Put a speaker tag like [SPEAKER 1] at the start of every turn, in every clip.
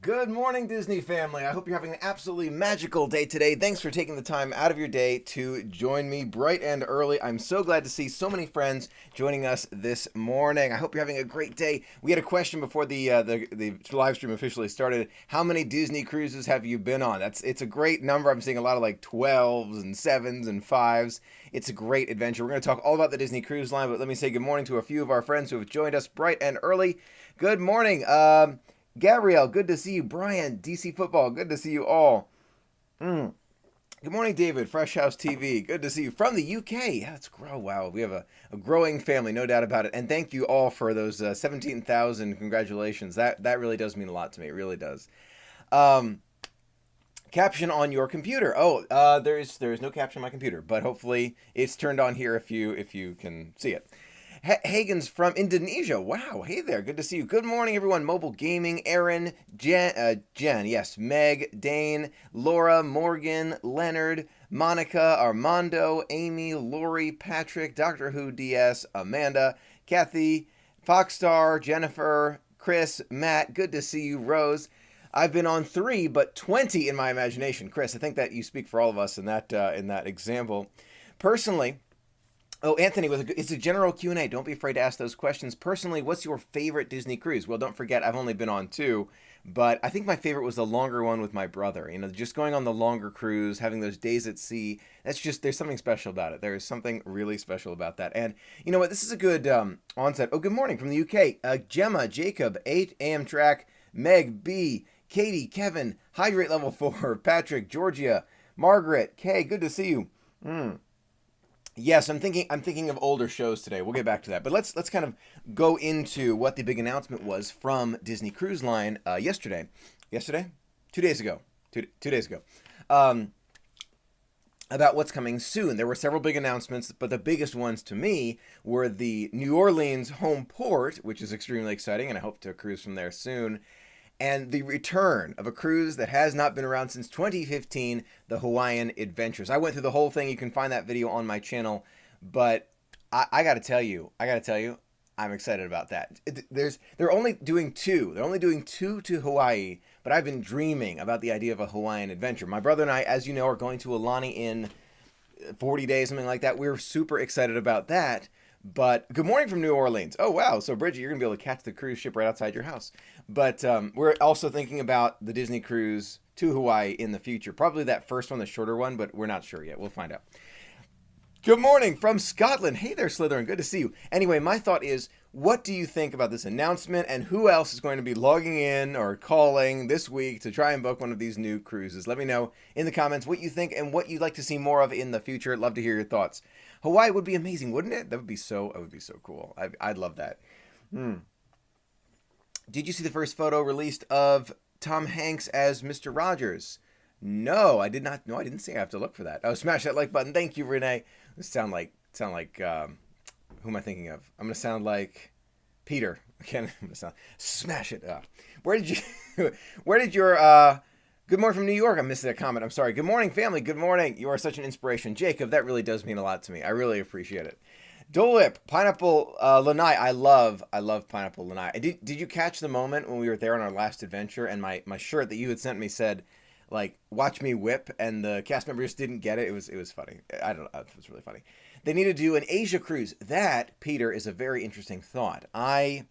[SPEAKER 1] Good morning, Disney family. I hope you're having an absolutely magical day today. Thanks for taking the time out of your day to join me bright and early. I'm so glad to see so many friends joining us this morning. I hope you're having a great day. We had a question before the live stream officially started. How many Disney cruises have you been on? It's a great number. I'm seeing a lot of like 12s and 7s and 5s. It's a great adventure. We're going to talk all about the Disney Cruise Line, but let me say good morning to a few of our friends who have joined us bright and early. Good morning. Gabrielle, good to see you. Brian, DC Football, good to see you all. Good morning, David, Fresh House TV, good to see you. From the UK, yeah, let's grow. Wow, we have a growing family, no doubt about it. And thank you all for those 17,000 congratulations. That really does mean a lot to me, it really does. Caption on your computer. Oh, there is no caption on my computer, but hopefully it's turned on here if you can see it. Hagen's from Indonesia. Wow, hey there, good to see you. Good morning, everyone. Mobile Gaming, Aaron, Jen, yes, Meg, Dane, Laura, Morgan, Leonard, Monica, Armando, Amy, Lori, Patrick, Doctor Who DS, Amanda, Kathy, Foxstar, Jennifer, Chris, Matt, good to see you. Rose, I've been on 3, but 20 in my imagination. Chris, I think that you speak for all of us in that example. Personally, oh, Anthony, it's a general Q&A. Don't be afraid to ask those questions. Personally, what's your favorite Disney cruise? Well, don't forget, I've only been on 2, but I think my favorite was the longer one with my brother. You know, just going on the longer cruise, having those days at sea, there's something special about it. There is something really special about that. And you know what? This is a good onset. Oh, good morning from the UK. Gemma, Jacob, 8 a.m. track, Meg, B, Katie, Kevin, Hydrate Level 4, Patrick, Georgia, Margaret, Kay, good to see you. Yes, I'm thinking of older shows today. We'll get back to that. But let's kind of go into what the big announcement was from Disney Cruise Line yesterday. Yesterday? 2 days ago. Two days ago. About what's coming soon. There were several big announcements, but the biggest ones to me were the New Orleans home port, which is extremely exciting, and I hope to cruise from there soon. And the return of a cruise that has not been around since 2015, the Hawaiian Adventures. I went through the whole thing. You can find that video on my channel. But I got to tell you, I'm excited about that. They're only doing 2. They're only doing 2 to Hawaii. But I've been dreaming about the idea of a Hawaiian adventure. My brother and I, as you know, are going to Aulani in 40 days, something like that. We're super excited about that. But good morning from New Orleans. Oh, wow. So, Bridget, you're going to be able to catch the cruise ship right outside your house. But we're also thinking about the Disney cruise to Hawaii in the future. Probably that first one, the shorter one, but we're not sure yet. We'll find out. Good morning from Scotland. Hey there, Slytherin. Good to see you. Anyway, my thought is, what do you think about this announcement, and who else is going to be logging in or calling this week to try and book one of these new cruises? Let me know in the comments what you think and what you'd like to see more of in the future. I'd love to hear your thoughts. Hawaii would be amazing, wouldn't it? That would be so cool. I'd love that. Did you see the first photo released of Tom Hanks as Mr. Rogers? No, I did not. No, I didn't see. I have to look for that. Oh, smash that like button. Thank you, Renee. This sound like who am I thinking of? I'm gonna sound like Peter. Again, I'm gonna sound smash it. Where did your good morning from New York? I missed that comment. I'm sorry. Good morning, family. Good morning. You are such an inspiration, Jacob. That really does mean a lot to me. I really appreciate it. Dole Whip, pineapple lanai. I love pineapple lanai. Did you catch the moment when we were there on our last adventure and my shirt that you had sent me said, like, watch me whip, and the cast members didn't get it? It was funny. I don't know. It was really funny. They need to do an Asia cruise. That, Peter, is a very interesting thought. I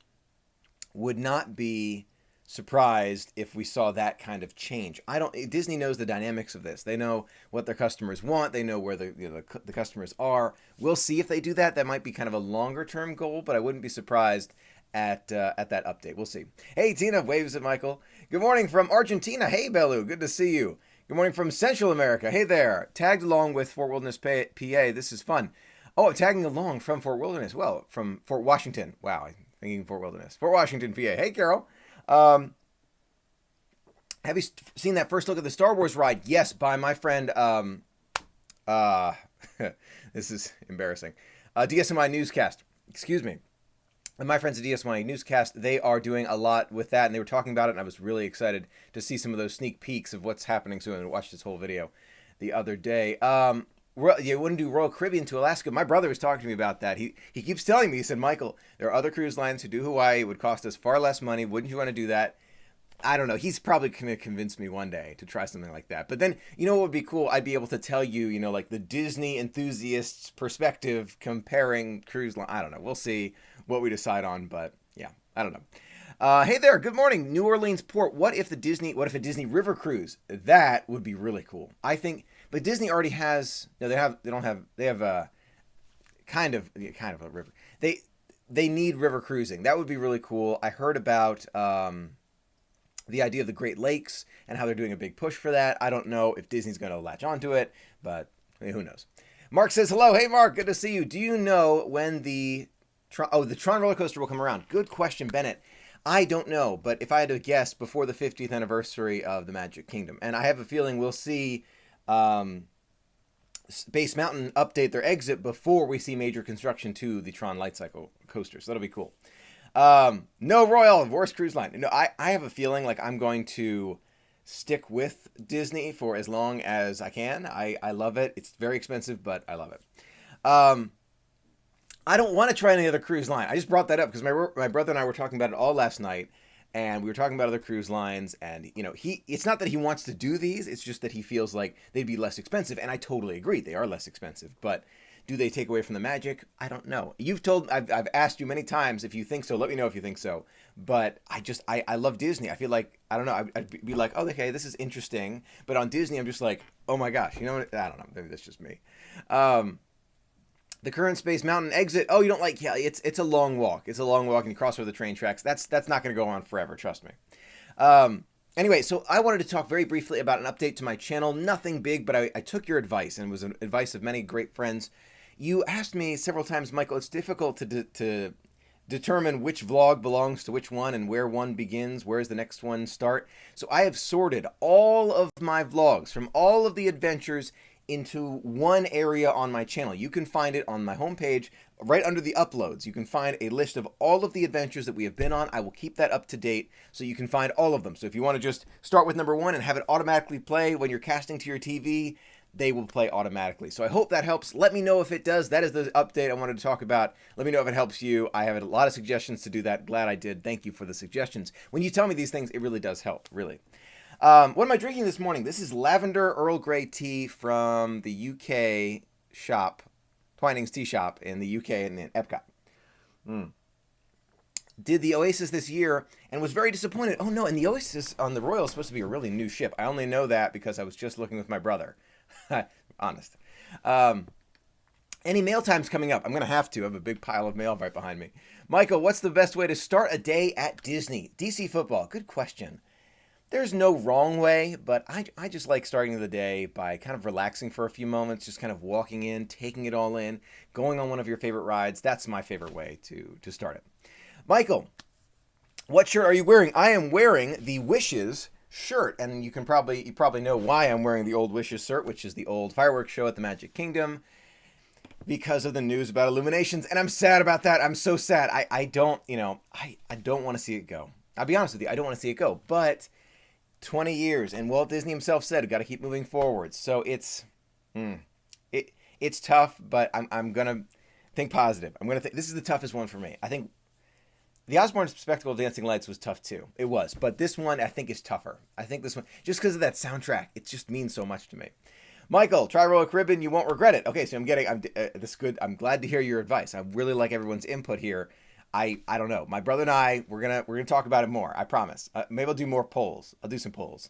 [SPEAKER 1] would not be surprised if we saw that kind of change. Disney knows the dynamics of this. They know what their customers want. They know where the customers are. We'll see if they do that. That might be kind of a longer term goal, but I wouldn't be surprised at that update. We'll see. Hey, Tina, waves at Michael. Good morning from Argentina. Hey, Belu, good to see you. Good morning from Central America. Hey there. Tagged along with Fort Wilderness, PA. This is fun. Oh, I'm tagging along from Fort Wilderness. Well, from Fort Washington. Wow, I'm thinking Fort Wilderness. Fort Washington, PA. Hey, Carol. Have you seen that first look at the Star Wars ride? Yes, by my friend, this is embarrassing. DSMI Newscast. Excuse me. And my friends at DSMI Newscast, they are doing a lot with that, and they were talking about it, and I was really excited to see some of those sneak peeks of what's happening soon, and watch this whole video the other day. You wouldn't do Royal Caribbean to Alaska. My brother was talking to me about that. He keeps telling me, he said, Michael, there are other cruise lines who do Hawaii. It would cost us far less money. Wouldn't you want to do that? I don't know. He's probably going to convince me one day to try something like that. But then, you know what would be cool? I'd be able to tell you, like the Disney enthusiast's perspective comparing cruise line. I don't know. We'll see what we decide on. But yeah, I don't know. Hey there. Good morning, New Orleans Port. What if a Disney river cruise? That would be really cool. I think. But Disney already has. No, they have a kind of a river. They need river cruising. That would be really cool. I heard about the idea of the Great Lakes and how they're doing a big push for that. I don't know if Disney's going to latch onto it, but who knows. Mark says, hello. Hey, Mark. Good to see you. Do you know when the Tron roller coaster will come around? Good question, Bennett. I don't know, but if I had to guess, before the 50th anniversary of the Magic Kingdom. And I have a feeling we'll see Space Mountain update their exit before we see major construction to the Tron Light Cycle coaster. So that'll be cool. No, Royal, worst cruise line. No, I have a feeling like I'm going to stick with Disney for as long as I can. I love it. It's very expensive, but I love it. I don't want to try any other cruise line. I just brought that up because my brother and I were talking about it all last night, and we were talking about other cruise lines, and it's not that he wants to do these, it's just that he feels like they'd be less expensive, and I totally agree. They are less expensive, but do they take away from the magic? I don't know. I've asked you many times if you think so. Let me know if you think so. But I love Disney. I feel like, I don't know, I'd be like, oh, okay, this is interesting. But on Disney, I'm just like, oh my gosh, I don't know. Maybe that's just me. The current Space Mountain exit. Oh, you don't like? Yeah, it's a long walk. It's a long walk, and you cross over the train tracks. That's not going to go on forever. Trust me. Anyway, so I wanted to talk very briefly about an update to my channel. Nothing big, but I took your advice, and it was an advice of many great friends. You asked me several times, Michael, it's difficult to determine which vlog belongs to which one and where one begins, where's the next one start. So I have sorted all of my vlogs from all of the adventures into one area on my channel. You can find it on my homepage, right under the uploads. You can find a list of all of the adventures that we have been on. I will keep that up to date so you can find all of them. So if you want to just start with number 1 and have it automatically play when you're casting to your TV, they will play automatically. So I hope that helps. Let me know if it does. That is the update I wanted to talk about. Let me know if it helps you. I have a lot of suggestions to do that. Glad I did. Thank you for the suggestions. When you tell me these things, it really does help, really. What am I drinking this morning? This is lavender Earl Grey tea from the UK shop, Twinings Tea Shop in the UK in Epcot. Did the Oasis this year and was very disappointed. Oh no, and the Oasis on the Royal is supposed to be a really new ship. I only know that because I was just looking with my brother. Honest. Any mail times coming up? I'm going to have a big pile of mail right behind me. Michael, what's the best way to start a day at Disney? DC football. Good question. There's no wrong way, but I just like starting the day by kind of relaxing for a few moments, just kind of walking in, taking it all in, going on one of your favorite rides. That's my favorite way to start it. Michael, what shirt are you wearing? I am wearing the Wishes shirt, and you probably know why I'm wearing the old Wishes shirt, which is the old fireworks show at the Magic Kingdom, because of the news about Illuminations, and I'm sad about that. I'm so sad. I don't want to see it go. I'll be honest with you, I don't want to see it go, but 20 years, and Walt Disney himself said, got to keep moving forward. So it's tough, but I'm gonna think positive. This is the toughest one for me. I think the Osborne Spectacle of Dancing Lights was tough too. It was, but this one I think is tougher. I think this one, just because of that soundtrack, it just means so much to me. Michael, try Royal Caribbean, you won't regret it. Okay, so this is good. I'm glad to hear your advice. I really like everyone's input here. I don't know. My brother and I, we're gonna talk about it more. I promise. Maybe I'll do more polls. I'll do some polls.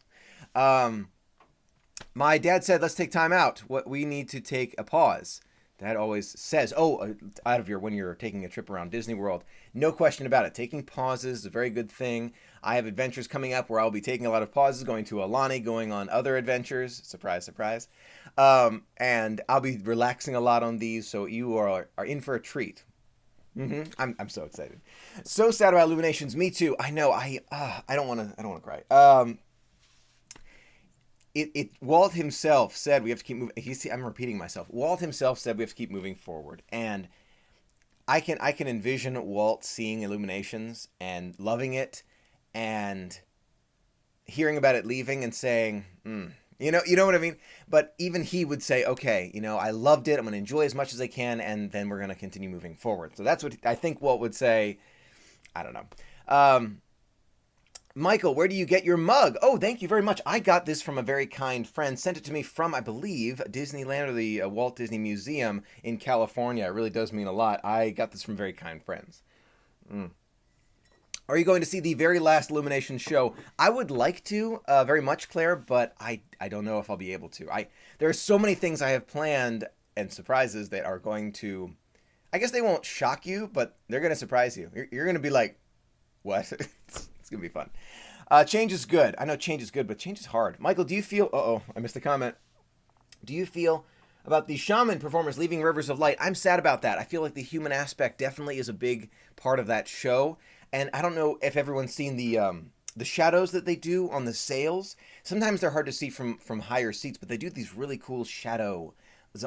[SPEAKER 1] My dad said, let's take time out. What we need to take a pause. Dad always says, when you're taking a trip around Disney World, no question about it. Taking pauses is a very good thing. I have adventures coming up where I'll be taking a lot of pauses, going to Alani, going on other adventures. Surprise, surprise. And I'll be relaxing a lot on these, so you are in for a treat. I'm so excited. So sad about Illuminations. Me too. I know. I don't want to cry. Walt himself said we have to keep moving. I'm repeating myself. Walt himself said we have to keep moving forward, and I can envision Walt seeing Illuminations and loving it, and hearing about it leaving and saying, you know what I mean? But even he would say, okay, I loved it. I'm going to enjoy as much as I can, and then we're going to continue moving forward. So that's what I think Walt would say. I don't know. Michael, where do you get your mug? Oh, thank you very much. I got this from a very kind friend. Sent it to me from, I believe, Disneyland or the Walt Disney Museum in California. It really does mean a lot. I got this from very kind friends. Mm. Are you going to see the very last Illumination show? I would like to, very much, Claire, but I don't know if I'll be able to. There are so many things I have planned and surprises that are going to, I guess they won't shock you, but they're going to surprise you. You're going to be like, what? It's going to be fun. Change is good. I know change is good, but change is hard. Michael, do you feel, I missed a comment. Do you feel about the shaman performers leaving Rivers of Light? I'm sad about that. I feel like the human aspect definitely is a big part of that show. And I don't know if everyone's seen the shadows that they do on the sails. Sometimes they're hard to see from higher seats, but they do these really cool shadow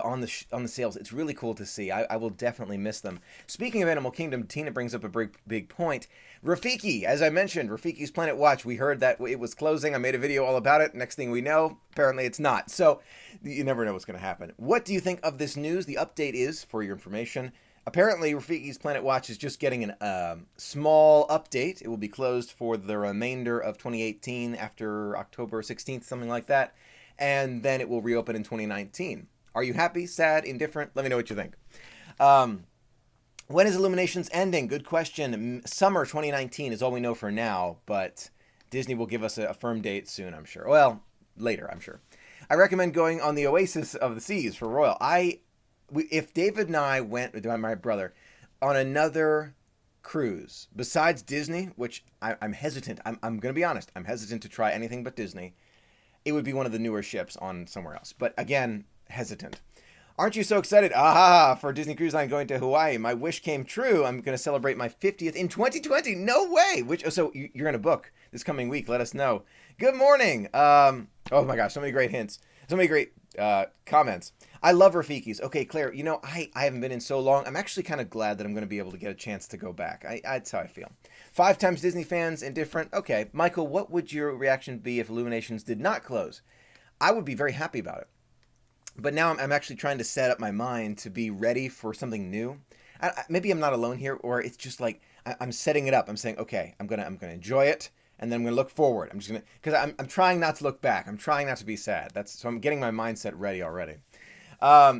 [SPEAKER 1] on the sails. It's really cool to see. I will definitely miss them. Speaking of Animal Kingdom, Tina brings up a big point. Rafiki, as I mentioned, Rafiki's Planet Watch. We heard that it was closing. I made a video all about it. Next thing we know, apparently it's not. So you never know what's going to happen. What do you think of this news? The update is, for your information, apparently Rafiki's Planet Watch is just getting a small update. It will be closed for the remainder of 2018 after October 16th, something like that. And then it will reopen in 2019. Are you happy, sad, indifferent? Let me know what you think. When is Illuminations ending? Good question. Summer 2019 is all we know for now, but Disney will give us a firm date soon, I'm sure. Well, later, I'm sure. I recommend going on the Oasis of the Seas for Royal. If David and I went with my brother on another cruise besides Disney, which I'm hesitant. I'm going to be honest. I'm hesitant to try anything but Disney. It would be one of the newer ships on somewhere else. But again, hesitant. Aren't you so excited? For Disney Cruise Line going to Hawaii. My wish came true. I'm going to celebrate my 50th in 2020. No way. So you're going to book this coming week. Let us know. Good morning. Oh my gosh, so many great hints. So many great comments. I love Rafiki's. Okay, Claire, I haven't been in so long. I'm actually kind of glad that I'm going to be able to get a chance to go back. That's how I feel. 5 times Disney fans, indifferent. Okay, Michael, what would your reaction be if Illuminations did not close? I would be very happy about it. But now I'm actually trying to set up my mind to be ready for something new. Maybe I'm not alone here, or it's just like I'm setting it up. I'm saying, okay, I'm gonna enjoy it, and then I'm gonna look forward. Because I'm trying not to look back. I'm trying not to be sad. So I'm getting my mindset ready already.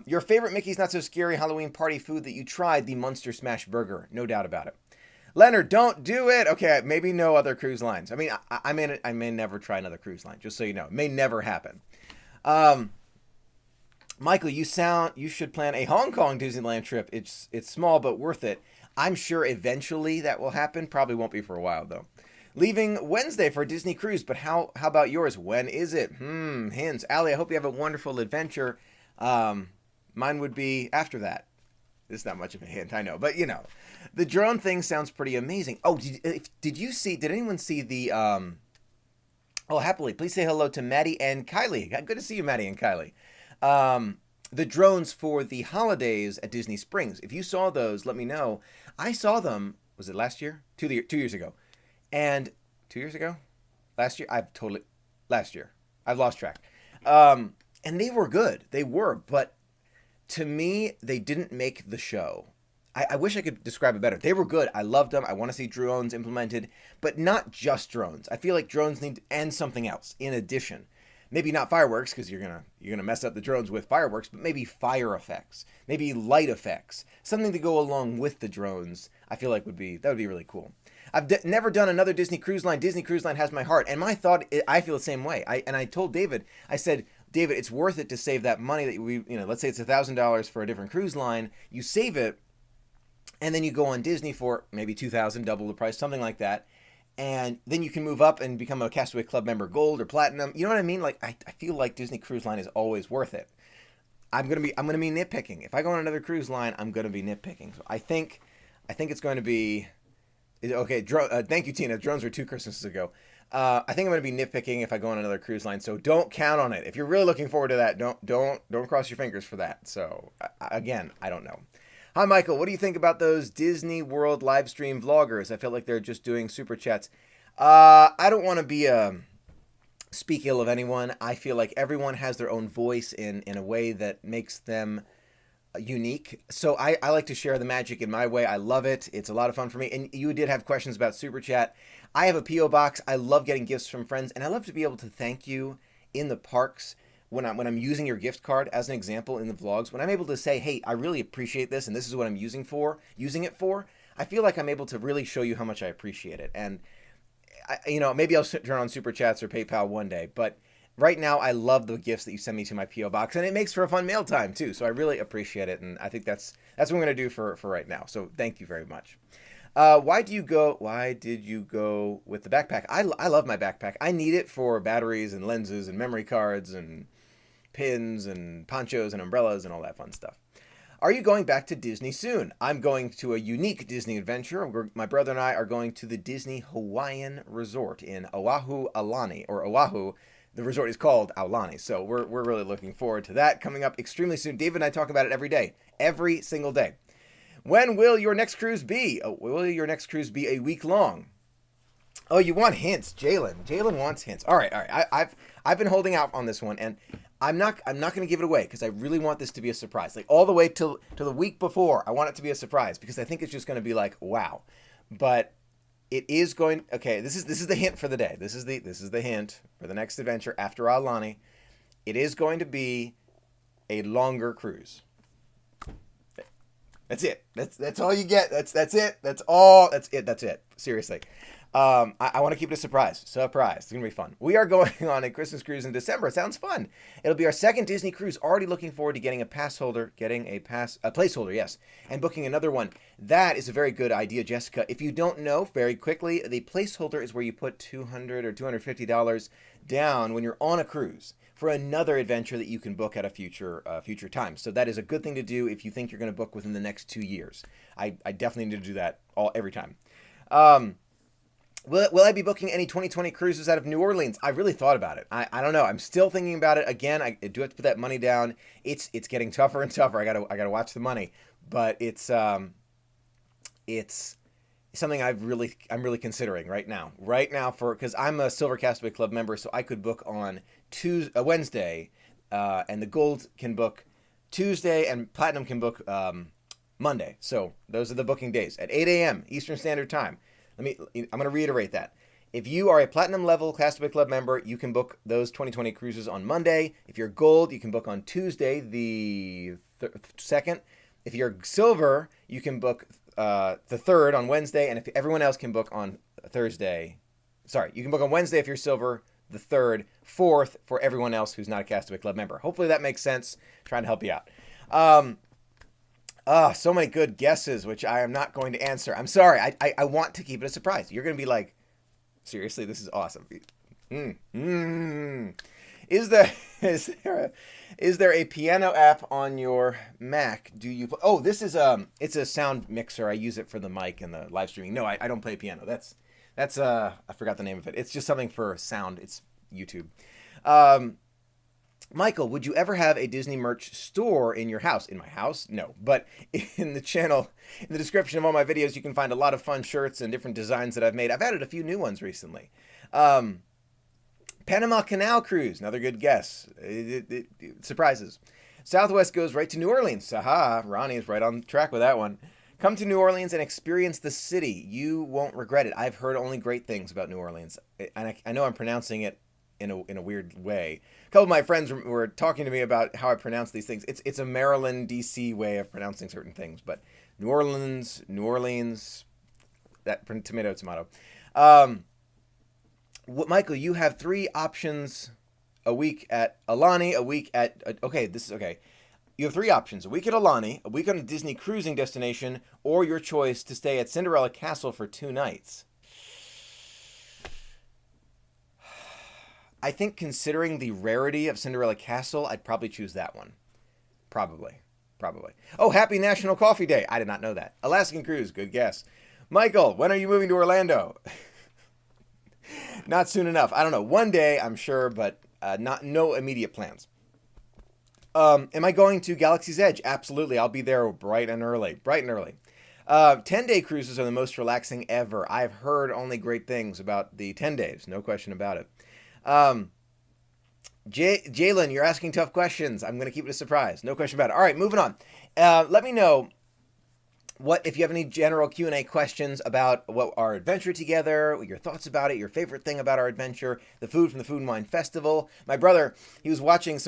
[SPEAKER 1] Your favorite Mickey's Not So Scary Halloween party food that you tried, the Monster Smash Burger, no doubt about it. Leonard, don't do it. Okay, maybe no other cruise lines. I mean, I may never try another cruise line. Just so you know, it may never happen. Michael, you should plan a Hong Kong Disneyland trip. It's small but worth it. I'm sure eventually that will happen. Probably won't be for a while though. Leaving Wednesday for a Disney cruise, but how about yours? When is it? Hints. Allie, I hope you have a wonderful adventure. Mine would be after that. It's not much of a hint, I know, but the drone thing sounds pretty amazing. Oh, did anyone see the happily, please say hello to Maddie and Kylie. Good to see you, Maddie and Kylie. The drones for the holidays at Disney Springs. If you saw those, let me know. I saw them, was it last year? 2 years ago. And 2 years ago? Last year? Last year. I've lost track. And they were good. They were, but to me, they didn't make the show. I wish I could describe it better. They were good. I loved them. I want to see drones implemented, but not just drones. I feel like drones need and something else in addition. Maybe not fireworks, because you're gonna mess up the drones with fireworks, but maybe fire effects, maybe light effects, something to go along with the drones. I feel like would be really cool. I've never done another Disney Cruise Line. Disney Cruise Line has my heart, and my thought. I feel the same way. I told David. I said, David, it's worth it to save that money that let's say it's $1,000 for a different cruise line. You save it, and then you go on Disney for maybe $2,000, double the price, something like that. And then you can move up and become a Castaway Club member, gold or platinum. You know what I mean? Like I feel like Disney Cruise Line is always worth it. I'm gonna be nitpicking. If I go on another cruise line, I'm gonna be nitpicking. So I think it's going to be okay. Thank you, Tina. Drones were 2 Christmases ago. I think I'm gonna be nitpicking if I go on another cruise line. So don't count on it. If you're really looking forward to that, don't cross your fingers for that. So again, I don't know. Hi, Michael. What do you think about those Disney World live stream vloggers? I feel like they're just doing super chats. I don't want to speak ill of anyone. I feel like everyone has their own voice in a way that makes them unique. So I like to share the magic in my way. I love it. It's a lot of fun for me. And you did have questions about super chat. I have a P.O. box. I love getting gifts from friends, and I love to be able to thank you in the parks when I'm using your gift card as an example in the vlogs. When I'm able to say, hey, I really appreciate this, and this is what I'm using it for, I feel like I'm able to really show you how much I appreciate it. And maybe I'll turn on super chats or PayPal one day, but right now I love the gifts that you send me to my PO box, and it makes for a fun mail time too. So I really appreciate it, and I think that's what I'm gonna do for right now. So thank you very much. Why did you go with the backpack? I love my backpack. I need it for batteries and lenses and memory cards and pins and ponchos and umbrellas and all that fun stuff. Are you going back to Disney soon? I'm going to a unique Disney adventure. My brother and I are going to the Disney Hawaiian Resort in Oahu, Aulani, or Oahu. The resort is called Aulani. So we're really looking forward to that coming up extremely soon. David and I talk about it every day, every single day. When will your next cruise be? Will your next cruise be a week long? Oh, you want hints, Jalen. Jalen wants hints. All right. I've been holding out on this one, and I'm not going to give it away because I really want this to be a surprise. Like all the way till the week before, I want it to be a surprise because I think it's just going to be like wow. But it is going. Okay, this is the hint for the day. This is the hint for the next adventure after Aulani. It is going to be a longer cruise. That's it. That's all you get. That's it. That's all. That's it. That's it. Seriously. I want to keep it a surprise. It's going to be fun. We are going on a Christmas cruise in December. It sounds fun. It'll be our second Disney cruise. Already looking forward to getting a placeholder, yes, and booking another one. That is a very good idea, Jessica. If you don't know, very quickly, the placeholder is where you put $200 or $250 down when you're on a cruise for another adventure that you can book at a future time. So that is a good thing to do if you think you're going to book within the next 2 years. I definitely need to do that every time. Will I be booking any 2020 cruises out of New Orleans? I really thought about it. I don't know. I'm still thinking about it. Again, I do have to put that money down. It's getting tougher and tougher. I gotta watch the money, but it's something I'm really considering right now. Because I'm a Silver Castaway Club member, so I could book on Wednesday, and the Gold can book Tuesday, and Platinum can book Monday. So those are the booking days at 8 a.m. Eastern Standard Time. I'm going to reiterate that. If you are a Platinum level Castaway Club member, you can book those 2020 cruises on Monday. If you're Gold, you can book on Tuesday, the 2nd. If you're Silver, you can book the 3rd on Wednesday, and if everyone else can book on Thursday. Sorry, you can book on Wednesday if you're Silver, the 3rd, 4th for everyone else who's not a Castaway Club member. Hopefully that makes sense. Trying to help you out. So many good guesses, which I am not going to answer. I'm sorry. I want to keep it a surprise. You're going to be like, seriously, this is awesome. Is there a piano app on your Mac? Do you? This is it's a sound mixer. I use it for the mic and the live streaming. No, I don't play piano. That's I forgot the name of it. It's just something for sound. It's YouTube. Michael, would you ever have a Disney merch store in your house? In my house? No. But in the channel, in the description of all my videos, you can find a lot of fun shirts and different designs that I've made. I've added a few new ones recently. Panama Canal Cruise, another good guess. Surprises. Southwest goes right to New Orleans. Haha, Ronnie is right on track with that one. Come to New Orleans and experience the city. You won't regret it. I've heard only great things about New Orleans. And I know I'm pronouncing it in a weird way. A couple of my friends were talking to me about how I pronounce these things. It's a Maryland, D.C. way of pronouncing certain things, but New Orleans, that tomato. Michael, you have 3 options a week at Aulani, a week at You have 3 options: a week at Aulani, a week on a Disney cruising destination, or your choice to stay at Cinderella Castle for 2 nights. I think considering the rarity of Cinderella Castle, I'd probably choose that one. Probably. Oh, happy National Coffee Day. I did not know that. Alaskan Cruise, good guess. Michael, when are you moving to Orlando? Not soon enough. I don't know. One day, I'm sure, but no immediate plans. Am I going to Galaxy's Edge? Absolutely. I'll be there bright and early. 10-day cruises are the most relaxing ever. I've heard only great things about the 10 days. No question about it. Jalen, you're asking tough questions. I'm going to keep it a surprise. No question about it. All right, moving on. Let me know what if you have any general Q&A questions about what our adventure together, your thoughts about it, your favorite thing about our adventure, the food from the Food and Wine Festival. My brother, he was rewatching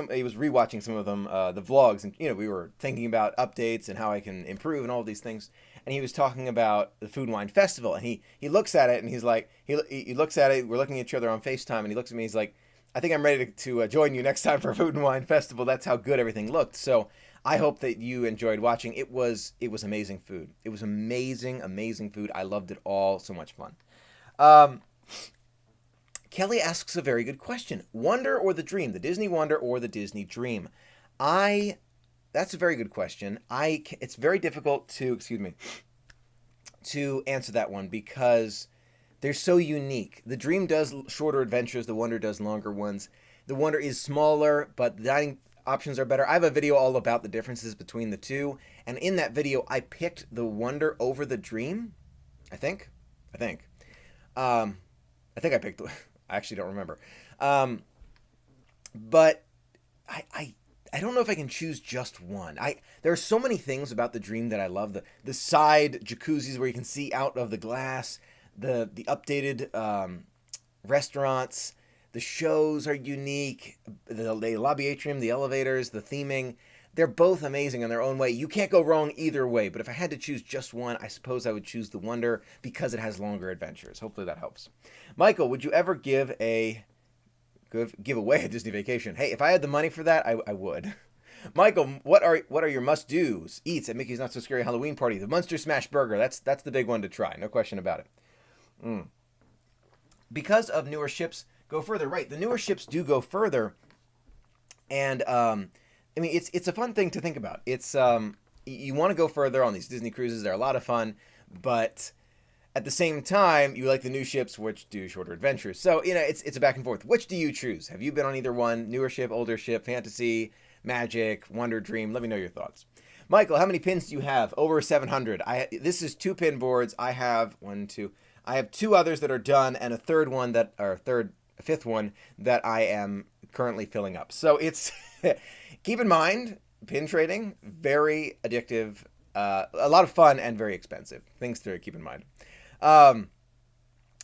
[SPEAKER 1] some of them, the vlogs, and we were thinking about updates and how I can improve and all these things. And he was talking about the Food and Wine Festival, and he looks at it and he's like, he looks at it. We're looking at each other on FaceTime, and he looks at me. He's like, I think I'm ready to join you next time for Food and Wine Festival. That's how good everything looked. So I hope that you enjoyed watching. It was amazing food. It was amazing food. I loved it all. So much fun. Kelly asks a very good question. Wonder or the dream? The Disney Wonder or the Disney Dream? That's a very good question. It's very difficult to answer that one because they're so unique. The Dream does shorter adventures. The Wonder does longer ones. The Wonder is smaller, but the dining options are better. I have a video all about the differences between the two, and in that video I picked the Wonder over the Dream. I think I picked I actually don't remember, but I don't know if I can choose just one. There are so many things about the Dream that I love. The side jacuzzis where you can see out of the glass, the updated restaurants. The shows are unique. The lobby atrium, the elevators, the theming, they're both amazing in their own way. You can't go wrong either way, but if I had to choose just one, I suppose I would choose the Wonder because it has longer adventures. Hopefully that helps. Michael, would you ever give away a Disney vacation? Hey, if I had the money for that, I would. Michael, what are your must-dos? Eats at Mickey's Not So Scary Halloween Party. The Munster Smash Burger. That's the big one to try. No question about it. Because of newer ships go further, right? The newer ships do go further, and it's a fun thing to think about. It's you want to go further on these Disney cruises. They're a lot of fun, but at the same time, you like the new ships, which do shorter adventures. So it's a back and forth. Which do you choose? Have you been on either one? Newer ship, older ship, fantasy, magic, Wonder, Dream? Let me know your thoughts. Michael, how many pins do you have? Over 700. This is 2 pin boards. I have 2 others that are done, and a fifth one that I am currently filling up. So it's keep in mind, pin trading, very addictive, a lot of fun and very expensive. Things to keep in mind.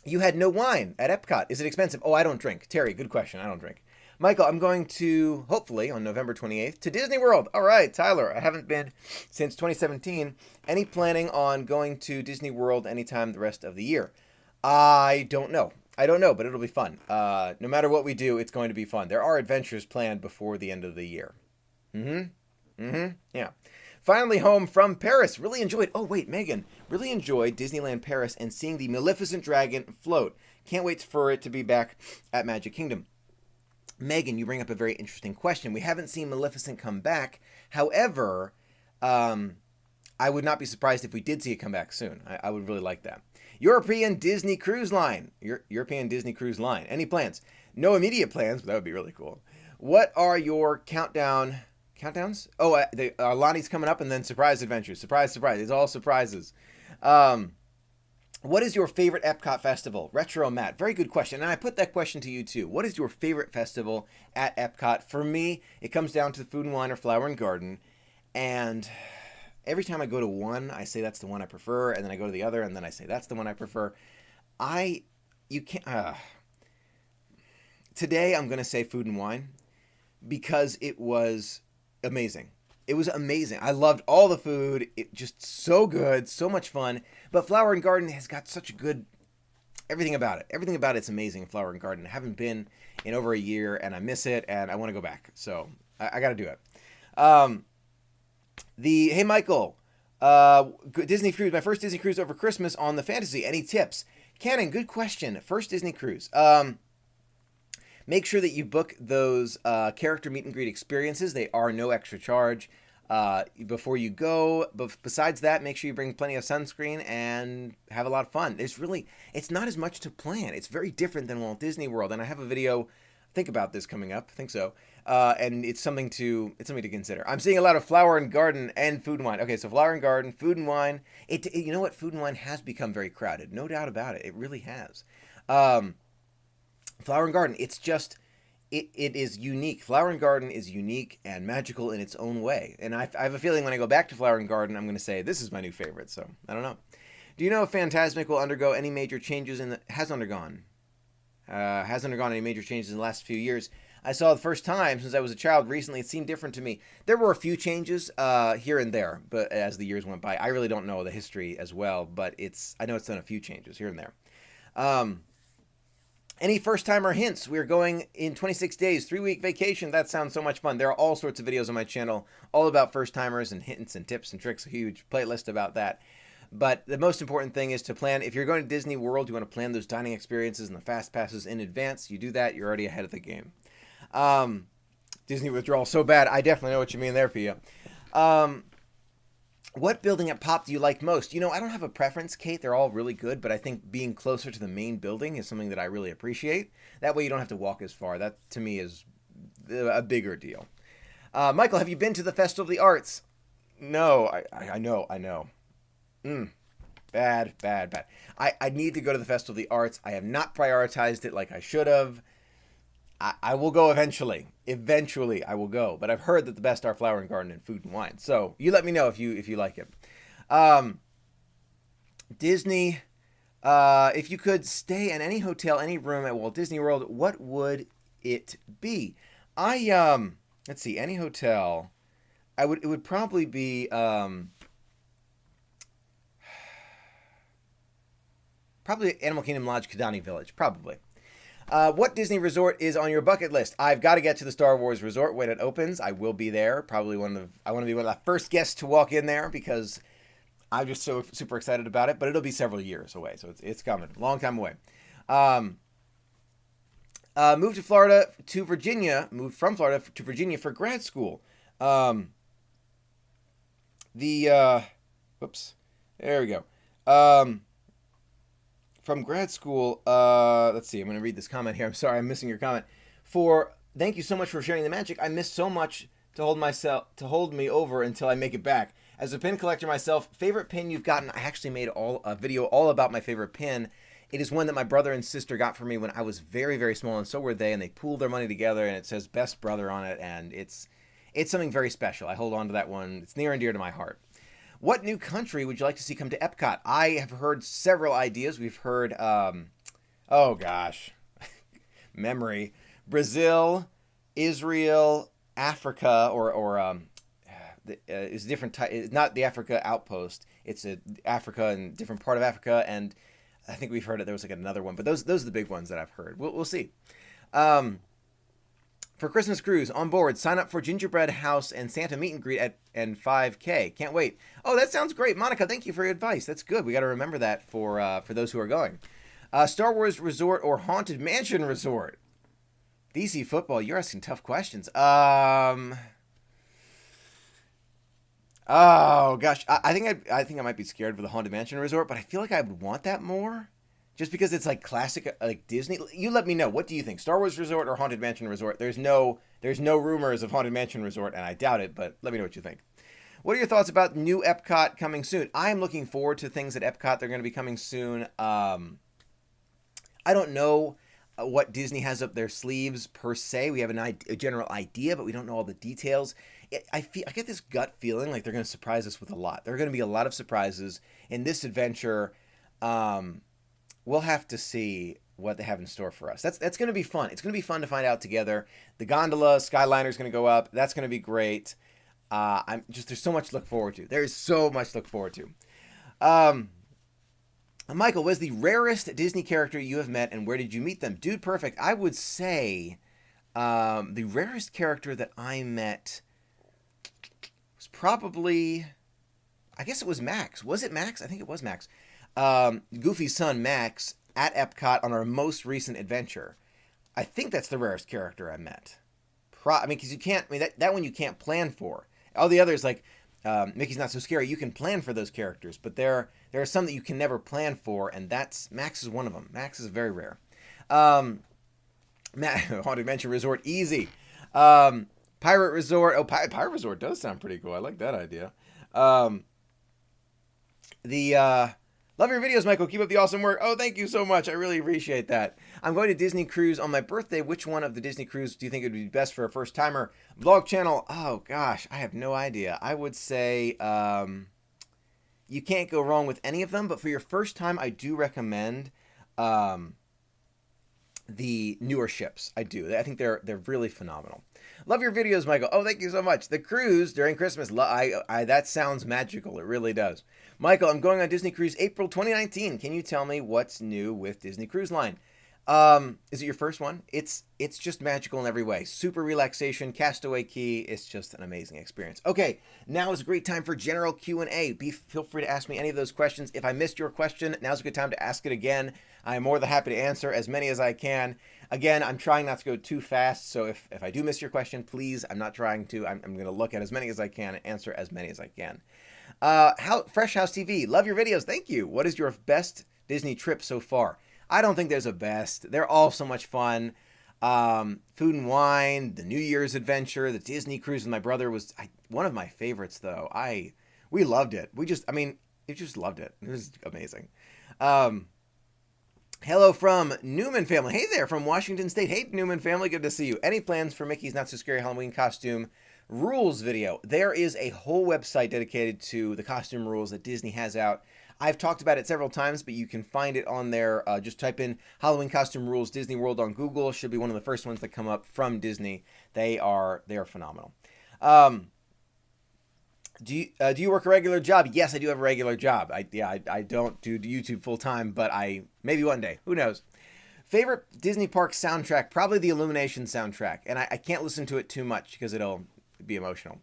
[SPEAKER 1] You had no wine at Epcot. Is it expensive? Oh, I don't drink. Terry, good question. I don't drink. Michael, I'm going to, hopefully, on November 28th, to Disney World. All right, Tyler, I haven't been since 2017. Any planning on going to Disney World anytime the rest of the year? I don't know, but it'll be fun. No matter what we do, it's going to be fun. There are adventures planned before the end of the year. Yeah. Finally home from Paris. Really enjoyed, Megan, really enjoyed Disneyland Paris and seeing the Maleficent Dragon float. Can't wait for it to be back at Magic Kingdom. Megan, you bring up a very interesting question. We haven't seen Maleficent come back. However, I would not be surprised if we did see it come back soon. I would really like that. European Disney Cruise Line. European Disney Cruise Line. Any plans? No immediate plans, but that would be really cool. What are your countdowns? Oh, Lonnie's coming up, and then surprise adventures. Surprise, surprise. It's all surprises. What is your favorite Epcot festival? Retro Matt. Very good question. And I put that question to you too. What is your favorite festival at Epcot? For me, it comes down to the Food and Wine or Flower and Garden. And every time I go to one, I say that's the one I prefer. And then I go to the other, and then I say that's the one I prefer. Today I'm going to say Food and Wine because it was amazing. It was amazing. I loved all the food. It just so good, so much fun. But Flower and Garden has got such a good everything about it. Everything about it's amazing in Flower and Garden. I haven't been in over a year, and I miss it, and I want to go back. So I got to do it. Hey Michael, Disney cruise. My first Disney cruise over Christmas on the Fantasy. Any tips? Cannon, good question. First Disney cruise. Make sure that you book those character meet and greet experiences. They are no extra charge before you go. But besides that, make sure you bring plenty of sunscreen and have a lot of fun. It's not as much to plan. It's very different than Walt Disney World. And I have a video, think about this coming up. I think so. And it's something to consider. I'm seeing a lot of Flower and Garden and Food and Wine. Okay, so Flower and Garden, Food and Wine. You know what? Food and Wine has become very crowded. No doubt about it. It really has. Flower and Garden, it's just, it is unique. Flower and Garden is unique and magical in its own way. And I have a feeling when I go back to Flower and Garden, I'm going to say this is my new favorite. So I don't know. Do you know if Fantasmic will undergo any major changes has undergone any major changes in the last few years? I saw the first time since I was a child recently. It seemed different to me. There were a few changes here and there, but as the years went by, I really don't know the history as well. But I know it's done a few changes here and there. Any first-timer hints? We're going in 26 days, 3-week vacation. That sounds so much fun. There are all sorts of videos on my channel all about first-timers and hints and tips and tricks. A huge playlist about that. But the most important thing is to plan. If you're going to Disney World, you want to plan those dining experiences and the fast passes in advance. You do that, you're already ahead of the game. Disney withdrawal so bad. I definitely know what you mean there, Pia. What building at Pop do you like most? You know, I don't have a preference, Kate. They're all really good, but I think being closer to the main building is something that I really appreciate. That way you don't have to walk as far. That, to me, is a bigger deal. Michael, have you been to the Festival of the Arts? No, I know. Bad. I need to go to the Festival of the Arts. I have not prioritized it like I should have. I will go eventually. Eventually, I will go. But I've heard that the best are Flower and Garden and Food and Wine. So you let me know if you like it. Disney. If you could stay in any hotel, any room at Walt Disney World, what would it be? Let's see. Any hotel. It would probably be. Probably Animal Kingdom Lodge, Kidani Village. Probably. What Disney resort is on your bucket list? I've got to get to the Star Wars resort when it opens. I will be there. Probably I want to be one of the first guests to walk in there because I'm just so super excited about it. But it'll be several years away, so it's coming. Long time away. Moved from Florida to Virginia for grad school. Whoops. There we go. From grad school, let's see, I'm going to read this comment here. I'm sorry, I'm missing your comment. Thank you so much for sharing the magic. I miss so much to hold me over until I make it back. As a pin collector myself, favorite pin you've gotten? I actually made a video all about my favorite pin. It is one that my brother and sister got for me when I was very, very small, and so were they, and they pooled their money together, and it says Best Brother on it, and it's something very special. I hold on to that one. It's near and dear to my heart. What new country would you like to see come to Epcot? I have heard several ideas. We've heard, memory. Brazil, Israel, Africa, it's a different type. It's not the Africa outpost. It's Africa and different part of Africa, and I think we've heard it. There was like another one, but those are the big ones that I've heard. We'll see. For Christmas cruise on board, sign up for Gingerbread House and Santa meet and greet and 5K. Can't wait. Oh, that sounds great, Monica. Thank you for your advice. That's good. We got to remember that for those who are going. Star Wars Resort or Haunted Mansion Resort? DC football. You're asking tough questions. Oh gosh, I think I might be scared for the Haunted Mansion Resort, but I feel like I would want that more. Just because it's like classic, like Disney. You let me know. What do you think? Star Wars Resort or Haunted Mansion Resort? There's no rumors of Haunted Mansion Resort, and I doubt it, but let me know what you think. What are your thoughts about new Epcot coming soon? I am looking forward to things at Epcot. They're going to be coming soon. I don't know what Disney has up their sleeves per se. We have a general idea, but we don't know all the details. I get this gut feeling like they're going to surprise us with a lot. There are going to be a lot of surprises in this adventure. We'll have to see what they have in store for us. That's going to be fun. It's going to be fun to find out together. The gondola, Skyliner is going to go up. That's going to be great. There's so much to look forward to. There's so much to look forward to. Michael, was the rarest Disney character you have met, and where did you meet them? Dude, perfect. I would say the rarest character that I met was probably, I guess it was Max. Was it Max? I think it was Max. Goofy's son Max at Epcot on our most recent adventure. I think that's the rarest character I met. Because you can't. That one you can't plan for. All the others, like Mickey's Not So Scary, you can plan for those characters, but there are some that you can never plan for, and Max is one of them. Max is very rare. Haunted Mansion Resort, easy. Pirate Resort. Oh, Pirate Resort does sound pretty cool. I like that idea. Love your videos, Michael. Keep up the awesome work. Oh, thank you so much. I really appreciate that. I'm going to Disney Cruise on my birthday. Which one of the Disney Cruise do you think would be best for a first timer? Vlog channel. Oh gosh, I have no idea. I would say you can't go wrong with any of them. But for your first time, I do recommend the newer ships. I do. I think they're really phenomenal. Love your videos, Michael. Oh, thank you so much. The cruise during Christmas. That sounds magical. It really does. Michael, I'm going on Disney Cruise April 2019. Can you tell me what's new with Disney Cruise Line? Is it your first one? It's just magical in every way. Super relaxation, Castaway Key. It's just an amazing experience. Okay, now is a great time for general Q&A. Feel free to ask me any of those questions. If I missed your question, now's a good time to ask it again. I am more than happy to answer as many as I can. Again, I'm trying not to go too fast, so if I do miss your question, please, I'm not trying to. I'm going to look at as many as I can and answer as many as I can. Fresh House TV, love your videos. Thank you. What is your best Disney trip so far? I don't think there's a best. They're all so much fun. Food and Wine, the New Year's Adventure, the Disney Cruise with my brother was one of my favorites, though. We loved it. We just loved it. It was amazing. Hello from Newman family. Hey there from Washington State. Hey, Newman family. Good to see you. Any plans for Mickey's Not So Scary Halloween costume rules video? There is a whole website dedicated to the costume rules that Disney has out. I've talked about it several times, but you can find it on there. Just type in Halloween costume rules Disney World on Google. Should be one of the first ones that come up from Disney. They are phenomenal. Do you work a regular job? Yes, I do have a regular job. I don't do YouTube full time, but maybe one day. Who knows? Favorite Disney park soundtrack? Probably the Illumination soundtrack, and I can't listen to it too much because it'll be emotional.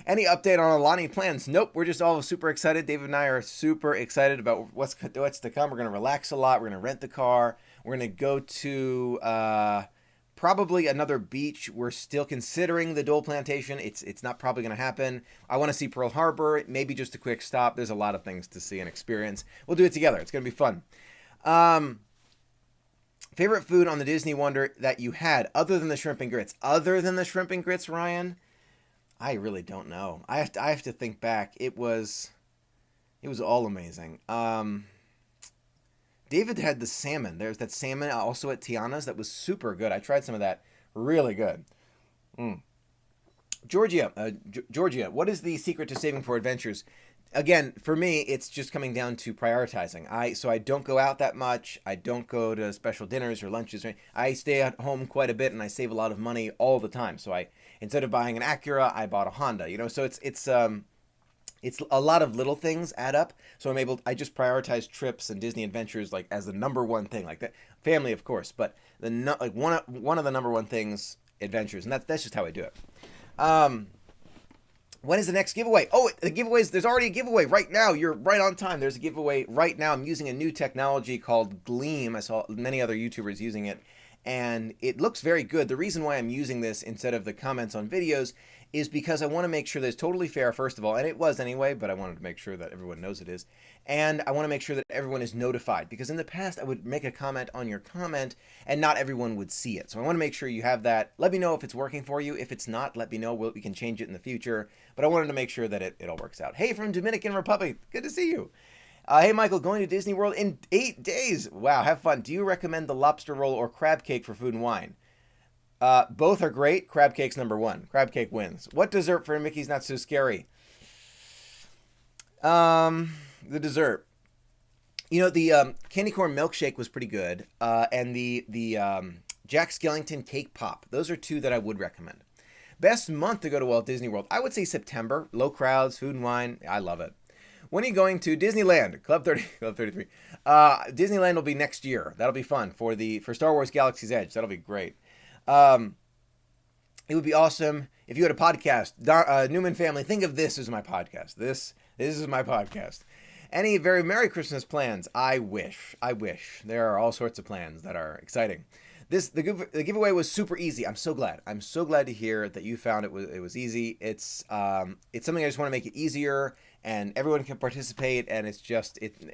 [SPEAKER 1] Any update on Alani plans? Nope. We're just all super excited. David and I are super excited about what's to come. We're gonna relax a lot. We're gonna rent the car. We're gonna go to probably another beach. We're still considering the Dole Plantation. It's not probably going to happen. I want to see Pearl Harbor, maybe just a quick stop. There's a lot of things to see and experience. We'll do it together. It's going to be fun. Favorite food on the Disney Wonder that you had other than the shrimp and grits? Other than the shrimp and grits, Ryan? I really don't know. I have to think back. It was all amazing. David had the salmon. There's that salmon also at Tiana's that was super good. I tried some of that. Really good. Georgia, what is the secret to saving for adventures? Again, for me, it's just coming down to prioritizing. I don't go out that much. I don't go to special dinners or lunches. I stay at home quite a bit, and I save a lot of money all the time. So instead of buying an Acura, I bought a Honda. So it's a lot of little things add up. So I just prioritize trips and Disney adventures like as the number one thing, like that. Family, of course, but one of the number one things, adventures, and that's just how I do it. When is the next giveaway? Oh, the giveaways, there's already a giveaway right now. You're right on time. There's a giveaway right now. I'm using a new technology called Gleam. I saw many other YouTubers using it, and it looks very good. The reason why I'm using this instead of the comments on videos is because I want to make sure that it's totally fair, first of all, and it was anyway, but I wanted to make sure that everyone knows it is. And I want to make sure that everyone is notified, because in the past I would make a comment on your comment and not everyone would see it. So I want to make sure you have that. Let me know if it's working for you. If it's not, let me know. We can change it in the future. But I wanted to make sure that it all works out. Hey, from Dominican Republic. Good to see you. Hey, Michael, going to Disney World in 8 days. Wow, have fun. Do you recommend the lobster roll or crab cake for Food and Wine? Both are great. Crab cake's number one. Crab cake wins. What dessert for Mickey's Not So Scary? The dessert. The candy corn milkshake was pretty good. And the Jack Skellington cake pop. Those are two that I would recommend. Best month to go to Walt Disney World? I would say September. Low crowds, Food and Wine. I love it. When are you going to Disneyland? Club 33. Disneyland will be next year. That'll be fun for Star Wars Galaxy's Edge. That'll be great. It would be awesome if you had a podcast. Newman family, think of this as my podcast. This is my podcast. Any very Merry Christmas plans? I wish. There are all sorts of plans that are exciting. The giveaway was super easy. I'm so glad. I'm so glad to hear that you found it was easy. It's something I just want to make it easier, and everyone can participate, and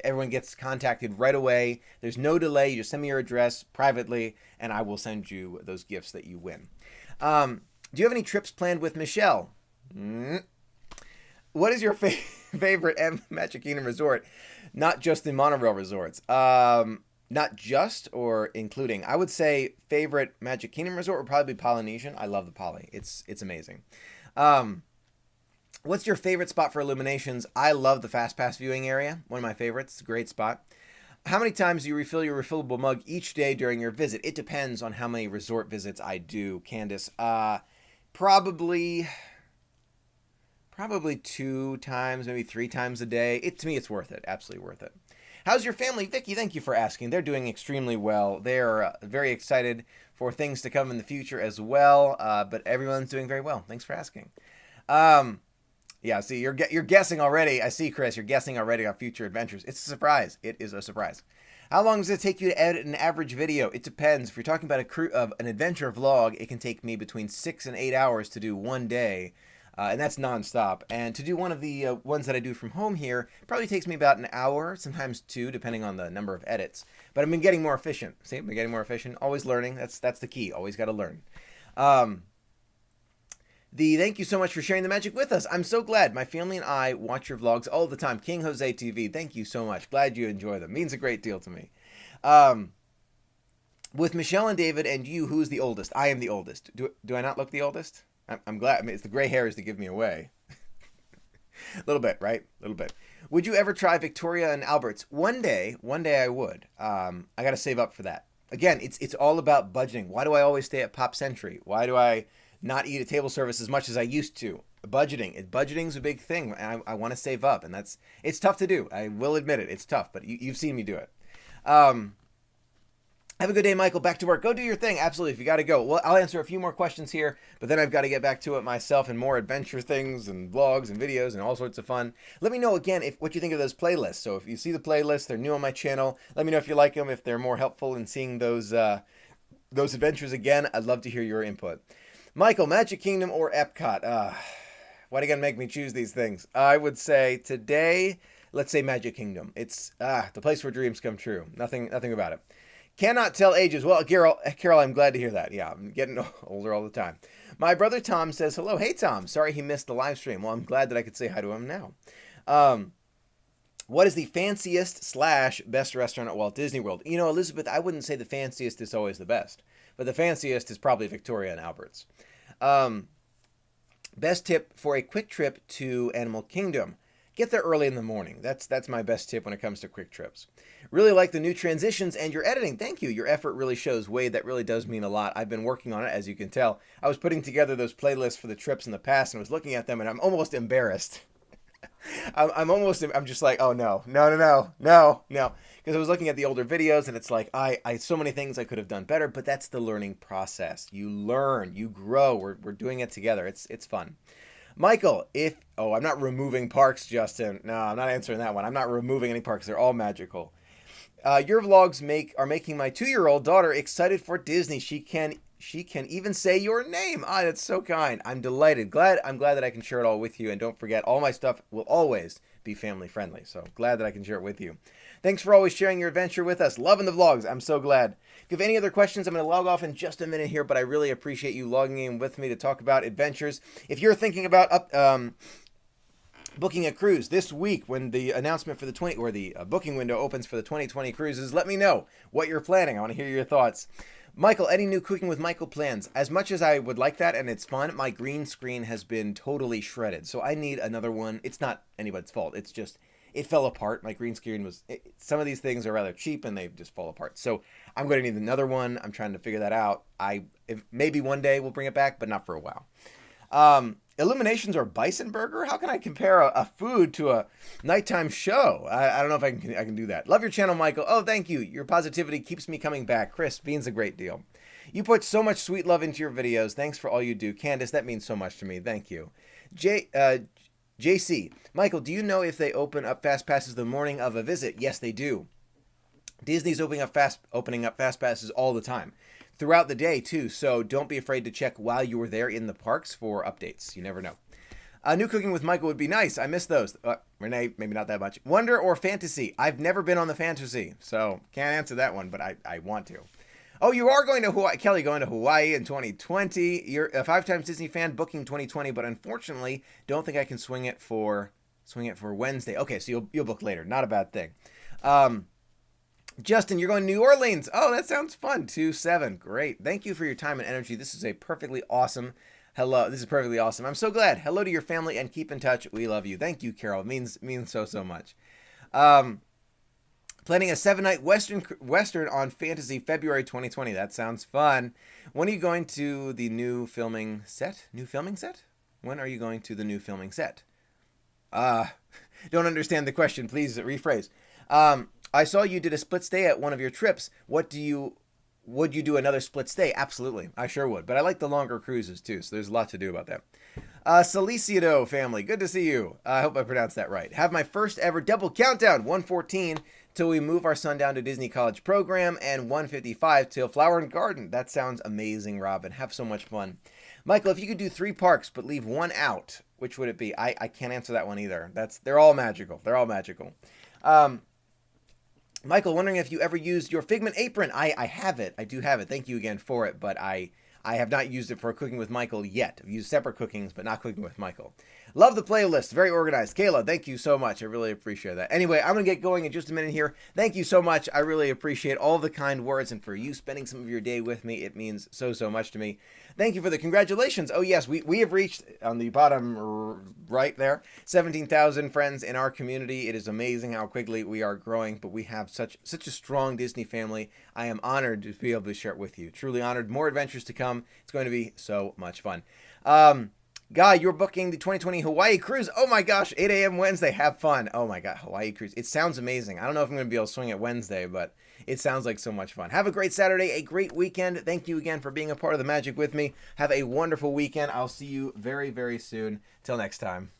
[SPEAKER 1] everyone gets contacted right away. There's no delay. You just send me your address privately, and I will send you those gifts that you win. Do you have any trips planned with Michelle? What is your favorite? favorite Magic Kingdom resort, not just the monorail resorts. Not just or including. I would say favorite Magic Kingdom resort would probably be Polynesian. I love the Poly. It's amazing. Um, what's your favorite spot for Illuminations? I love the Fast Pass viewing area. One of my favorites. Great spot. How many times do you refill your refillable mug each day during your visit? It depends on how many resort visits I do, Candace. Probably probably 2 times, maybe 3 times a day. To me, it's worth it. Absolutely worth it. How's your family, Vicky? Thank you for asking. They're doing extremely well. They're very excited for things to come in the future as well. But everyone's doing very well. Thanks for asking. Yeah, see, you're guessing already. I see, Chris. You're guessing already on future adventures. It's a surprise. It is a surprise. How long does it take you to edit an average video? It depends. If you're talking about an adventure vlog, it can take me between 6 and 8 hours to do one day. And that's nonstop. And to do one of the ones that I do from home here, probably takes me about an hour, sometimes 2, depending on the number of edits. But I've been getting more efficient. See, I've been getting more efficient. Always learning. That's the key. Always got to learn. Thank you so much for sharing the magic with us. I'm so glad. My family and I watch your vlogs all the time. King Jose TV, thank you so much. Glad you enjoy them. Means a great deal to me. With Michelle and David and you, who's the oldest? I am the oldest. Do I not look the oldest? I'm glad. I mean, it's the gray hairs that give me away. A little bit, right? A little bit. Would you ever try Victoria and Albert's? One day I would. I got to save up for that. Again, it's all about budgeting. Why do I always stay at Pop Century? Why do I not eat at table service as much as I used to? Budgeting's a big thing. And I want to save up, and it's tough to do. I will admit it. It's tough, but you've seen me do it. Have a good day, Michael. Back to work. Go do your thing. Absolutely. If you got to go. Well, I'll answer a few more questions here, but then I've got to get back to it myself and more adventure things and vlogs and videos and all sorts of fun. Let me know again what you think of those playlists. So if you see the playlists, they're new on my channel. Let me know if you like them, if they're more helpful in seeing those adventures again. I'd love to hear your input. Michael, Magic Kingdom or Epcot? Why do you got to make me choose these things? I would say today, let's say Magic Kingdom. It's the place where dreams come true. Nothing about it. Cannot tell ages. Well, Carol, I'm glad to hear that. Yeah, I'm getting older all the time. My brother Tom says, hello. Hey, Tom. Sorry he missed the live stream. Well, I'm glad that I could say hi to him now. What is the fanciest / best restaurant at Walt Disney World? You know, Elizabeth, I wouldn't say the fanciest is always the best, but the fanciest is probably Victoria and Albert's. Best tip for a quick trip to Animal Kingdom. Get there early in the morning. That's my best tip when it comes to quick trips. Really like the new transitions and your editing. Thank you. Your effort really shows, Wade. That really does mean a lot. I've been working on it, as you can tell. I was putting together those playlists for the trips in the past, and I was looking at them, and I'm almost embarrassed. I'm just like, oh no. Because I was looking at the older videos, and it's like, I so many things I could have done better, but that's the learning process. You learn, you grow. We're doing it together. It's fun. Michael, I'm not removing parks, Justin. No, I'm not answering that one. I'm not removing any parks. They're all magical. Your vlogs are making my 2-year-old daughter excited for Disney. She can even say your name. That's so kind. I'm delighted. I'm glad that I can share it all with you. And don't forget, all my stuff will always be family friendly. So glad that I can share it with you. Thanks for always sharing your adventure with us. Loving the vlogs. I'm so glad. If you have any other questions, I'm going to log off in just a minute here, but I really appreciate you logging in with me to talk about adventures. If you're thinking about booking a cruise this week when the announcement for the booking window opens for the 2020 cruises, let me know what you're planning. I want to hear your thoughts. Michael, any new Cooking with Michael plans? As much as I would like that and it's fun, my green screen has been totally shredded. So I need another one. It's not anybody's fault. It's just, it fell apart. My green screen some of these things are rather cheap and they just fall apart. So I'm going to need another one. I'm trying to figure that out. Maybe one day we'll bring it back, but not for a while. Illuminations or bison burger? How can I compare a food to a nighttime show? I don't know if I can do that. Love your channel, Michael. Oh, thank you. Your positivity keeps me coming back. Chris, means a great deal. You put so much sweet love into your videos. Thanks for all you do. Candace, that means so much to me. Thank you. JC, Michael, do you know if they open up Fast Passes the morning of a visit? Yes, they do. Disney's opening up Fast Passes all the time. Throughout the day, too, so don't be afraid to check while you were there in the parks for updates. You never know. New Cooking with Michael would be nice. I miss those. Renee, maybe not that much. Wonder or Fantasy? I've never been on the Fantasy, so can't answer that one, but I want to. Oh, you are going to Hawaii. Kelly, going to Hawaii in 2020. You're a 5 times Disney fan, booking 2020, but unfortunately, don't think I can swing it for Swing it for Wednesday. Okay, so you'll book later. Not a bad thing. Um, Justin, you're going to New Orleans. Oh, that sounds fun. 2/7. Great. Thank you for your time and energy. This is a perfectly awesome. Hello. This is perfectly awesome. I'm so glad. Hello to your family and keep in touch. We love you. Thank you, Carol. It means so much. Planning a 7-night Western on Fantasy February 2020. That sounds fun. When are you going to the new filming set? New filming set? When are you going to the new filming set? Don't understand the question. Please rephrase. I saw you did a split stay at one of your trips. Would you do another split stay? Absolutely. I sure would. But I like the longer cruises too, so there's a lot to do about that. Salicido family, good to see you. I hope I pronounced that right. Have my first ever double countdown, 114 till we move our son down to Disney College program, and 155 till Flower and Garden. That sounds amazing, Robin. Have so much fun. Michael, if you could do 3 parks but leave one out, which would it be? I can't answer that one either. They're all magical. They're all magical. Michael, wondering if you ever used your Figment apron. I have it. I do have it. Thank you again for it, but I have not used it for cooking with Michael yet. I've used separate cookings, but not cooking with Michael. Love the playlist. Very organized. Kayla, thank you so much. I really appreciate that. Anyway, I'm going to get going in just a minute here. Thank you so much. I really appreciate all the kind words, and for you spending some of your day with me. It means so much to me. Thank you for the congratulations. Oh, yes, we have reached, on the bottom right there, 17,000 friends in our community. It is amazing how quickly we are growing, but we have such a strong Disney family. I am honored to be able to share it with you. Truly honored. More adventures to come. It's going to be so much fun. Guy, you're booking the 2020 Hawaii cruise. Oh my gosh, 8 a.m. Wednesday. Have fun. Oh my God, Hawaii cruise. It sounds amazing. I don't know if I'm going to be able to swing it Wednesday, but it sounds like so much fun. Have a great Saturday, a great weekend. Thank you again for being a part of the magic with me. Have a wonderful weekend. I'll see you very, very soon. Till next time.